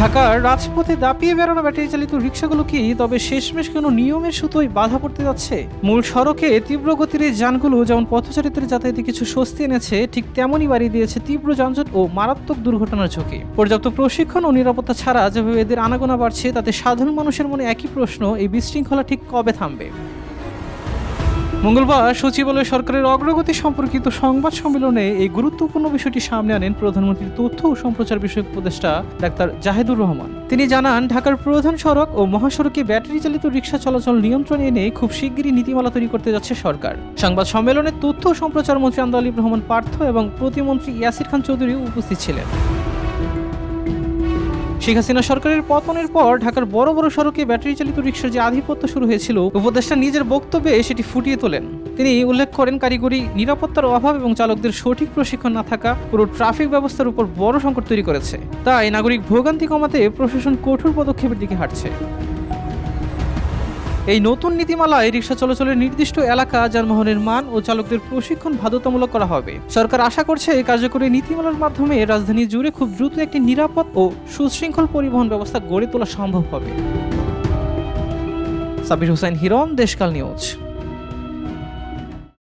ঢাকার রাজপথে দাপিয়ে বেড়ানো ব্যাটারি চালিত রিকশাগুলো কি তবে শেষমেশ কোনো নিয়মের সুতোয় বাধা পড়তে যাচ্ছে? মূল সড়কে তীব্র গতির এই যানগুলো যেমন পথচারীদের যাতায়াতে কিছু স্বস্তি এনেছে, ঠিক তেমনই বাড়িয়ে দিয়েছে তীব্র যানজট ও মারাত্মক দুর্ঘটনার ঝুঁকি। পর্যাপ্ত প্রশিক্ষণ ও নিরাপত্তা ছাড়া যেভাবে এদের আনাগোনা বাড়ছে, তাতে সাধারণ মানুষের মনে একই প্রশ্ন, এই বিশৃঙ্খলা ঠিক কবে থামবে? মঙ্গলবার সচিবালয় সরকারের অগ্রগতি সম্পর্কিত সংবাদ সম্মেলনে এই গুরুত্বপূর্ণ বিষয়টি সামনে আনেন প্রধানমন্ত্রীর তথ্য ও সম্প্রচার বিষয়ক উপদেষ্টা ডাক্তার জাহেদুর রহমান। তিনি জানান, ঢাকার প্রধান সড়ক ও মহাসড়কে ব্যাটারি চালিত রিকশা চলাচল নিয়ন্ত্রণে এনে খুব শিগগিরই নীতিমালা তৈরি করতে যাচ্ছে সরকার। সংবাদ সম্মেলনে তথ্য ও সম্প্রচার মন্ত্রী আন্দোলিব রহমান পার্থ এবং প্রতিমন্ত্রী ইয়াসির খান চৌধুরী উপস্থিত ছিলেন। শেখ হাসিনা সরকারের পতনের পর ঢাকার বড় বড় সড়কে ব্যাটারি চালিত রিকশার যে আধিপত্য শুরু হয়েছিল, উপদেষ্টা নিজের বক্তব্যে সেটি ফুটিয়ে তোলেন। তিনি উল্লেখ করেন, কারিগরি নিরাপত্তার অভাব এবং চালকদের সঠিক প্রশিক্ষণ না থাকা পুরো ট্রাফিক ব্যবস্থার উপর বড় সংকট তৈরি করেছে। তাই নাগরিক ভোগান্তি কমাতে প্রশাসন কঠোর পদক্ষেপের দিকে হাঁটছে। এই নতুন নীতিমালায় রিকশা চলাচলের নির্দিষ্ট এলাকা, যানবাহনের মান ও চালকদের প্রশিক্ষণ বাধ্যতামূলক করা হবে। সরকার আশা করছে এই কার্যকরী নীতিমালার মাধ্যমে রাজধানী জুড়ে খুব দ্রুত একটি নিরাপদ ও সুশৃঙ্খল পরিবহন ব্যবস্থা গড়ে তোলা সম্ভব হবে। সাবির হোসেন হিরণ, দেশকাল নিউজ।